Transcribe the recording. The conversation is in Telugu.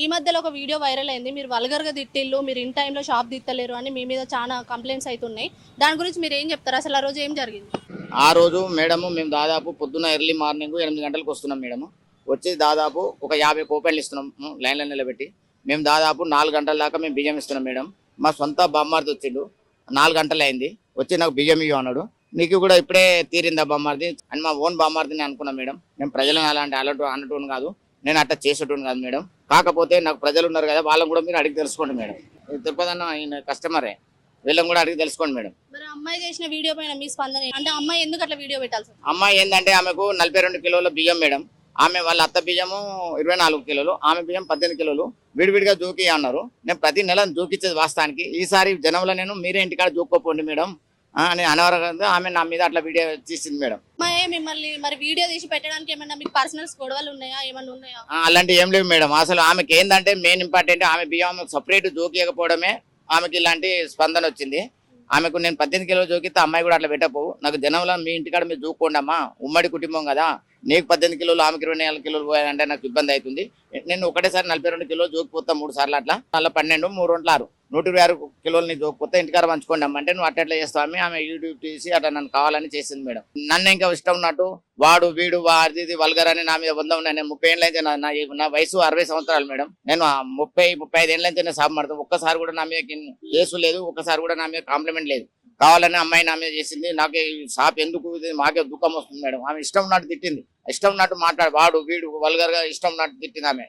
ఈ మధ్యలో ఒక వీడియో వైరల్ అయింది. మీరు వల్గర్‌గా తిట్టిల్లు, మీరు ఇన్ టైమ్‌లో షాప్ తీత్తలేరు అని మీ మీద చాలా కంప్లెయింట్స్ అయితున్నాయి. దాని గురించి మీరు ఏం చెప్తారు? అసలు ఆ రోజు ఏం జరిగింది? ఆ రోజు మేడము మేము దాదాపు పొద్దున్న ఎర్లీ మార్నింగ్ 8 గంటలకు వస్తున్నాం మేడము. వచ్చి దాదాపు ఒక 50 కూపన్లు ఇస్తున్నాం లైన్లో నిలబెట్టి. మేము దాదాపు 4 గంటల దాకా మేము బియ్యం ఇస్తున్నాం మేడం. మా సొంత బామ్మారిది వచ్చిండు. 4 గంటలు అయింది. వచ్చి నాకు బియ్యం ఇవ్వు అన్నాడు. నీకు కూడా ఇప్పుడే తీరిందా బామ్మారిది అని మా ఓన్ బామ్మారిదిని అనుకున్నాం మేడం. నేను ప్రజలను అలాంటి అన్నటోని కాదు. నేను అట్లా చేసేటోని కాదు మేడం. కాకపోతే నాకు ప్రజలు ఉన్నారు కదా, వాళ్ళని కూడా మీరు అడిగి తెలుసుకోండి మేడం. తిరుపతి అన్న ఆయన కస్టమరే, వీళ్ళని కూడా అడిగి తెలుసుకోండి మేడం. మరి ఆ అమ్మాయి చేసిన వీడియో పైన మీ స్పందన ఏంటి? అంటే ఆ అమ్మాయి ఎందుకు అట్లా వీడియో పెట్టాల్సి వచ్చింది? అమ్మాయి ఏంటంటే ఆమెకు 42 కిలోల బియ్యం మేడం. ఆమె వాళ్ళ అత్త బియ్యము 24 కిలోలు, ఆమె బియ్యం 18 కిలోలు విడివిడిగా జోకి అన్నారు. నేను ప్రతి నెల జోకిచ్చేది వాస్తవానికి. ఈసారి జనంలో నేను మీరే ఇంటికాడ జోక్కోపోండి మేడం అని అనవరంగా ఆమె నా మీద అట్లా వీడియో తీసింది మేడం. అమ్మాయి మిమ్మల్ని మరి వీడియో తీసి పెట్టడానికి ఏమన్నా మీకు పర్సనల్స్ గొడవలు ఉన్నాయా? ఏమన్నా ఉన్నాయా? అలాంటివి ఏం లేవు మేడం. అసలు ఆమెకి ఏంటంటే మెయిన్ ఇంపార్టెంట్ ఆమె బియ్యం సపరేట్ జోకియకపోవడమే ఆమెకి ఇలాంటి స్పందన వచ్చింది. ఆమెకు నేను 18 కిలోలు జోకిస్తే అమ్మాయి కూడా అట్లా పెట్టకపోవు. నాకు జనంలో మీ ఇంటికాడ మీరు జోక్కోండి అమ్మా, ఉమ్మడి కుటుంబం కదా, నీకు 18 కిలోలు ఆమెకి 24 కిలోలు పోయాలంటే నాకు ఇబ్బంది అవుతుంది. నేను ఒకటేసారి 42 కిలోలు జోకిపోతా 3 సార్లు అట్లా 12 3 2 6 126 కిలోలు జోకిపోతే ఇంటికాడ పంచుకోండి అమ్మ అంటే నువ్వు అట్లా చేస్తావు ఆమె యూట్యూబ్ తీసి అట్లా నన్ను కావాలని చేసింది మేడం. నన్ను ఇంకా ఇష్టం ఉన్నట్టు వాడు వీడు వాడిది వల్గర్ అని నా మీద వంద ఉన్నాయి. నేను 30 ఏళ్ళ నుంచి నా వయసు 60 సంవత్సరాలు మేడం. నేను 30-35 ఏళ్ళ నుంచి నేను షాప్ మాడతాను. ఒక్కసారి కూడా నా మీద కేసు లేదు, ఒక్కసారి కూడా నా మీద కాంప్లిమెంట్ లేదు. కావాలని అమ్మాయి నా మీద చేసింది. నాకు ఈ షాప్ ఎందుకు ఇది మాకే దుఃఖం వస్తుంది మేడం. ఆమె ఇష్టం ఉన్నట్టు తిట్టింది, ఇష్టం ఉన్నట్టు మాట్లాడు, వాడు వీడు వల్గర్ గా ఇష్టం ఉన్నట్టు తిట్టింది ఆమె.